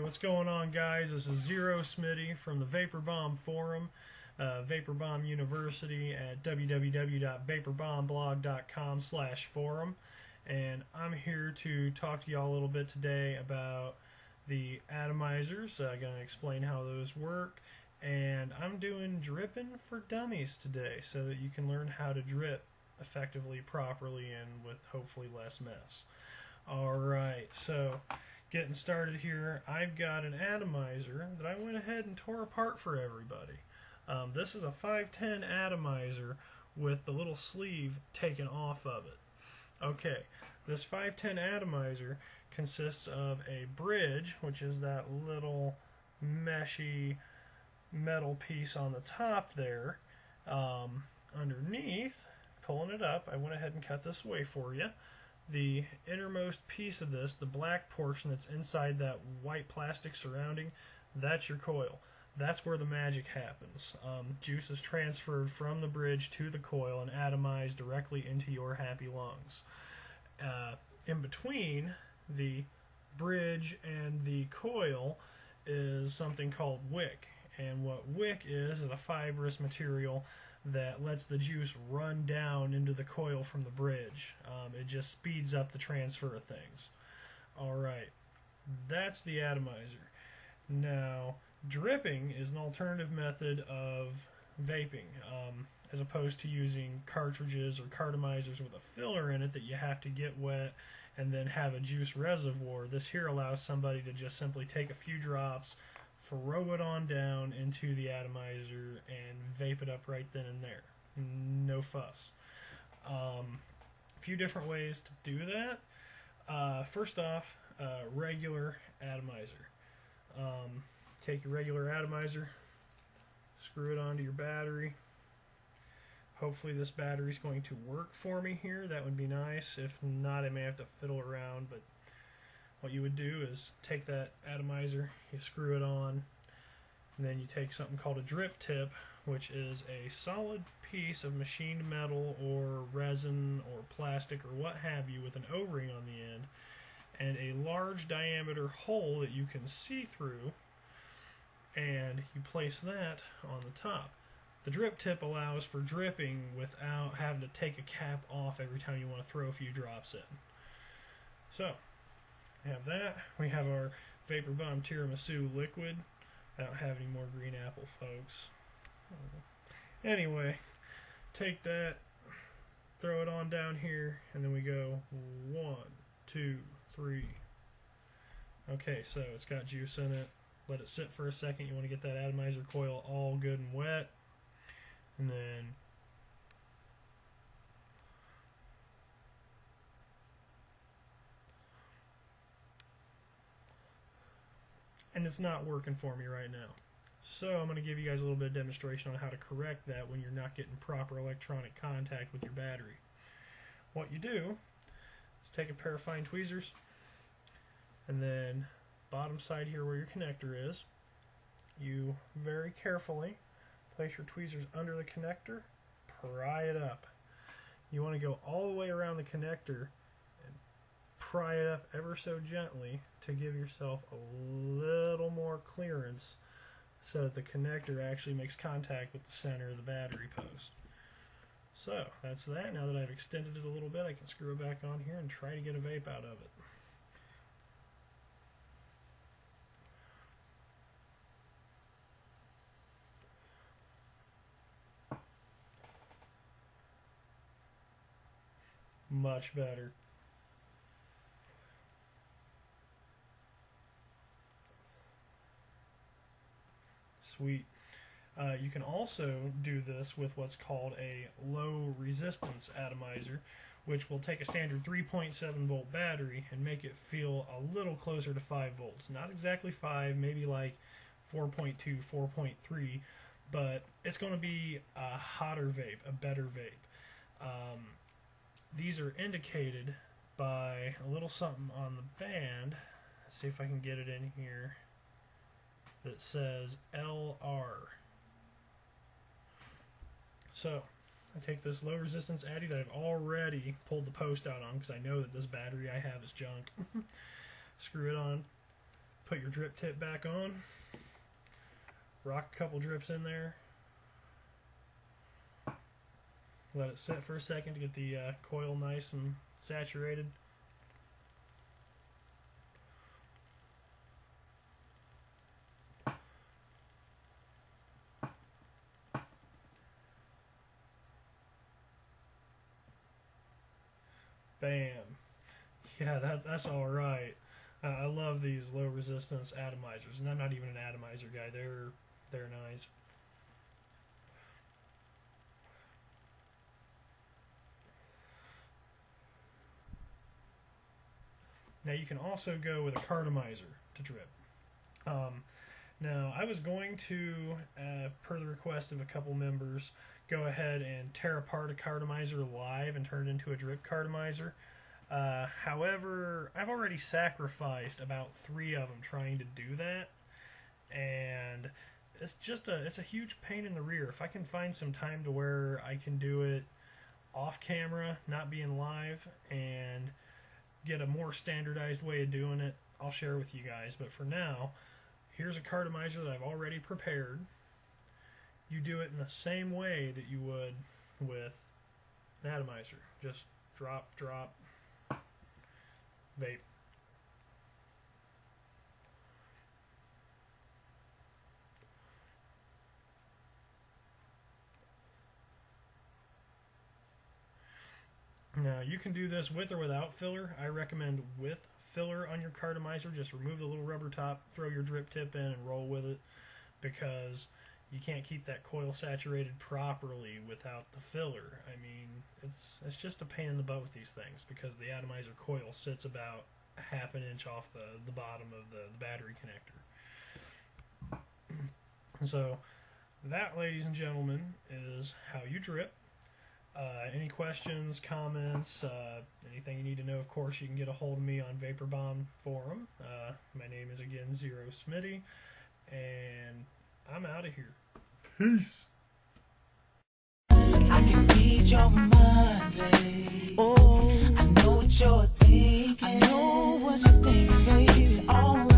what's going on, guys? This is Zero Smitty from the Vapor Bomb Forum, Vapor Bomb University at www.vaporbomblog.com/forum, and I'm here to talk to y'all a little bit today about the Atomizers. I'm going to explain how those work, and I'm doing dripping for dummies today so that you can learn how to drip effectively, properly, and with hopefully less mess. Alright, so getting started here, I've got an atomizer that I went ahead and tore apart for everybody. This is a 510 atomizer with the little sleeve taken off of it. Okay, this 510 atomizer consists of a bridge, which is that little meshy metal piece on the top there. Underneath, pulling it up, I went ahead and cut this away for you. The innermost piece of this, the black portion that's inside that white plastic surrounding, that's your coil. That's where the magic happens. Juice is transferred from the bridge to the coil and atomized directly into your happy lungs. In between the bridge and the coil is something called wick. And what wick is a fibrous material that lets the juice run down into the coil from the bridge. It just speeds up the transfer of things. Alright, that's the atomizer. Now, dripping is an alternative method of vaping, as opposed to using cartridges or cartomizers with a filler in it that you have to get wet and then have a juice reservoir. This here allows somebody to just simply take a few drops, throw it on down into the atomizer, and vape it up right then and there. No fuss. A few different ways to do that. First off, regular atomizer. Take your regular atomizer, screw it onto your battery. Hopefully this battery is going to work for me here. That would be nice. If not, I may have to fiddle around, but what you would do is take that atomizer, you screw it on, and then you take something called a drip tip, which is a solid piece of machined metal or resin or plastic or what have you with an O-ring on the end, and a large diameter hole that you can see through, and you place that on the top. The drip tip allows for dripping without having to take a cap off every time you want to throw a few drops in. So, we have that. We have our Vapor Bomb Tiramisu liquid. I don't have any more green apple, folks. Anyway, take that, throw it on down here, and then we go 1, 2, 3. Okay, so it's got juice in it. Let it sit for a second. You want to get that atomizer coil all good and wet. And then it's not working for me right now. So I'm going to give you guys a little bit of demonstration on how to correct that when you're not getting proper electronic contact with your battery. What you do is take a pair of fine tweezers, and then bottom side here where your connector is, you very carefully place your tweezers under the connector, pry it up. You want to go all the way around the connector and pry it up ever so gently to give yourself a little more clearance so that the connector actually makes contact with the center of the battery post. So that's that. Now that I've extended it a little bit, I can screw it back on here and try to get a vape out of it. Much better. Sweet. You can also do this with what's called a low resistance atomizer, which will take a standard 3.7 volt battery and make it feel a little closer to 5 volts. Not exactly 5, maybe like 4.2, 4.3, but it's going to be a hotter vape, a better vape. These are indicated by a little something on the band. Let's see if I can get it in here. That says LR. So, I take this low resistance addy that I've already pulled the post out on because I know that this battery I have is junk. Screw it on, put your drip tip back on. Rock a couple drips in there. Let it sit for a second to get the coil nice and saturated. Bam. Yeah, that's all right. I love these low resistance atomizers, and I'm not even an atomizer guy. They're nice. Now you can also go with a cartomizer to drip. Now I was going to, per the request of a couple members, go ahead and tear apart a cartomizer live and turn it into a drip cartomizer. However, I've already sacrificed about 3 of them trying to do that, and it's a huge pain in the rear. If I can find some time to where I can do it off camera, not being live, and get a more standardized way of doing it, I'll share with you guys. But for now, here's a cartomizer that I've already prepared. You do it in the same way that you would with an atomizer. Just drop, drop, vape. Now you can do this with or without filler. I recommend with filler on your cartomizer. Just remove the little rubber top, throw your drip tip in, and roll with it, because you can't keep that coil saturated properly without the filler. I mean, it's just a pain in the butt with these things, because the atomizer coil sits about a ½ an inch off the bottom of the battery connector. So that, ladies and gentlemen, is how you drip. Any questions, comments, anything you need to know, of course, you can get a hold of me on Vapor Bomb Forum. My name is, again, Zero Smitty, and I'm out of here. Peace. I can read your mind, babe. Oh, I know what you're thinking. I know what you're thinking, babe. It's all